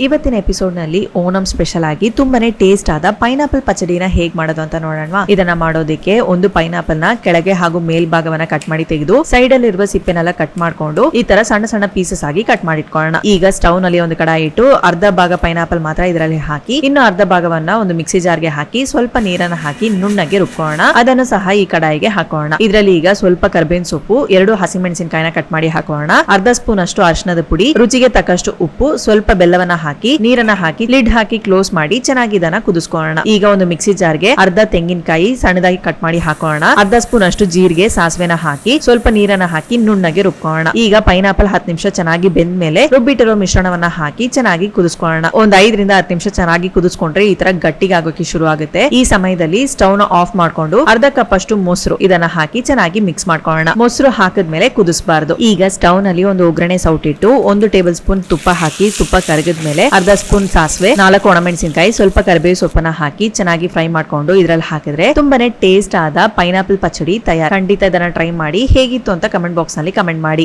ಇವತ್ತಿನ ಎಪಿಸೋಡ್ ನಲ್ಲಿ ಓಣಂ ಸ್ಪೆಷಲ್ ಆಗಿ ತುಂಬಾನೇ ಟೇಸ್ಟ್ ಆದ ಪೈನಾಪಲ್ ಪಚಡಿನ ಹೇಗ್ ಮಾಡೋದು ಅಂತ ನೋಡೋಣ. ಇದನ್ನ ಮಾಡೋದಕ್ಕೆ ಒಂದು ಪೈನಾಪಲ್ ನ ಕೆಳಗೆ ಹಾಗೂ ಮೇಲ್ಭಾಗವನ್ನ ಕಟ್ ಮಾಡಿ ತೆಗೆದು ಸೈಡ್ ಅಲ್ಲಿ ಇರುವ ಸಿಪ್ಪೆನೆಲ್ಲ ಕಟ್ ಮಾಡ್ಕೊಂಡು ಈ ತರ ಸಣ್ಣ ಸಣ್ಣ ಪೀಸಸ್ ಆಗಿ ಕಟ್ ಮಾಡಿಟ್ಕೊಳ್ಳೋಣ. ಈಗ ಸ್ಟವ್ ನಲ್ಲಿ ಒಂದು ಕಡಾಯಿ ಇಟ್ಟು ಅರ್ಧ ಭಾಗ ಪೈನಾಪಲ್ ಮಾತ್ರ ಇದರಲ್ಲಿ ಹಾಕಿ ಇನ್ನು ಅರ್ಧ ಭಾಗವನ್ನ ಒಂದು ಮಿಕ್ಸಿ ಜಾರ್ಗೆ ಹಾಕಿ ಸ್ವಲ್ಪ ನೀರನ್ನ ಹಾಕಿ ನುಣ್ಣಗೆ ರುಬ್ಕೊಳ್ಳೋಣ. ಅದನ್ನು ಸಹ ಈ ಕಡಾಯಿಗೆ ಹಾಕೋಣ. ಇದರಲ್ಲಿ ಈಗ ಸ್ವಲ್ಪ ಕರ್ಬೇವಿನ ಸೊಪ್ಪು, 2 ಹಸಿಮೆಣಸಿನಕಾಯಿನ ಕಟ್ ಮಾಡಿ ಹಾಕೋಣ. ಅರ್ಧ ಸ್ಪೂನ್ ಅಷ್ಟು ಅರಿಶಿಣದ ಪುಡಿ, ರುಚಿಗೆ ತಕ್ಕಷ್ಟು ಉಪ್ಪು, ಸ್ವಲ್ಪ ಬೆಲ್ಲವನ್ನ ಹಾಕಿ ನೀರನ್ನ ಹಾಕಿ ಲಿಡ್ ಹಾಕಿ ಕ್ಲೋಸ್ ಮಾಡಿ ಚೆನ್ನಾಗಿ ಇದನ್ನ ಕುದಿಸ್ಕೊಳ್ಳೋಣ. ಈಗ ಒಂದು ಮಿಕ್ಸಿ ಜಾರ್ಗೆ ಅರ್ಧ ತೆಂಗಿನಕಾಯಿ ಸಣ್ಣದಾಗಿ ಕಟ್ ಮಾಡಿ ಹಾಕೋಣ. ಅರ್ಧ ಸ್ಪೂನ್ ಅಷ್ಟು ಜೀರಿಗೆ, ಸಾಸಿವೆನ ಹಾಕಿ ಸ್ವಲ್ಪ ನೀರನ್ನ ಹಾಕಿ ನುಣ್ಣಗೆ ರುಬ್ಕೊಳ್ಳೋಣ. ಈಗ ಪೈನಾಪಲ್ 10 ನಿಮಿಷ ಚೆನ್ನಾಗಿ ಬೆಂದ ಮೇಲೆ ರುಬ್ಬಿಟ್ಟಿರೋ ಮಿಶ್ರಣವನ್ನ ಹಾಕಿ ಚೆನ್ನಾಗಿ ಕುದಿಸ್ಕೊಳ್ಳೋಣ. ಒಂದ್ 5 ರಿಂದ 10 ನಿಮಿಷ ಚೆನ್ನಾಗಿ ಕುದಿಸ್ಕೊಂಡ್ರೆ ಈ ತರ ಗಟ್ಟಿಗೆ ಆಗೋಕೆ ಶುರು ಆಗುತ್ತೆ. ಈ ಸಮಯದಲ್ಲಿ ಸ್ಟವ್ ನ ಆಫ್ ಮಾಡ್ಕೊಂಡು ಅರ್ಧ ಕಪ್ ಅಷ್ಟು ಮೊಸರು ಇದನ್ನ ಹಾಕಿ ಚೆನ್ನಾಗಿ ಮಿಕ್ಸ್ ಮಾಡ್ಕೊಳ್ಳೋಣ. ಮೊಸರು ಹಾಕಿದ್ಮೇಲೆ ಕುದಿಸಬಾರ್ದು. ಈಗ ಸ್ಟವ್ ನಲ್ಲಿ ಒಂದು ಒಗ್ಗರಣೆ ಸೌಟಿಟ್ಟು 1 ಟೇಬಲ್ ಸ್ಪೂನ್ ತುಪ್ಪ ಹಾಕಿ ತುಪ್ಪ ಕರಗಿದ್ಮೇಲೆ ಅರ್ಧ ಸ್ಪೂನ್ ಸಾಸಿವೆ, 4 ಒಣಮೆಣಸಿನಕಾಯಿ, ಸ್ವಲ್ಪ ಕರಿಬೇವು ಸೊಪ್ಪನ್ನ ಹಾಕಿ ಚೆನ್ನಾಗಿ ಫ್ರೈ ಮಾಡ್ಕೊಂಡು ಇದ್ರಲ್ಲಿ ಹಾಕಿದ್ರೆ ತುಂಬಾನೇ ಟೇಸ್ಟ್ ಆದ ಪೈನಾಪಲ್ ಪಚಡಿ ತಯಾರು. ಖಂಡಿತ ಇದನ್ನ ಟ್ರೈ ಮಾಡಿ. ಹೇಗಿತ್ತು ಅಂತ ಕಮೆಂಟ್ ಬಾಕ್ಸ್ ನಲ್ಲಿ ಕಮೆಂಟ್ ಮಾಡಿ.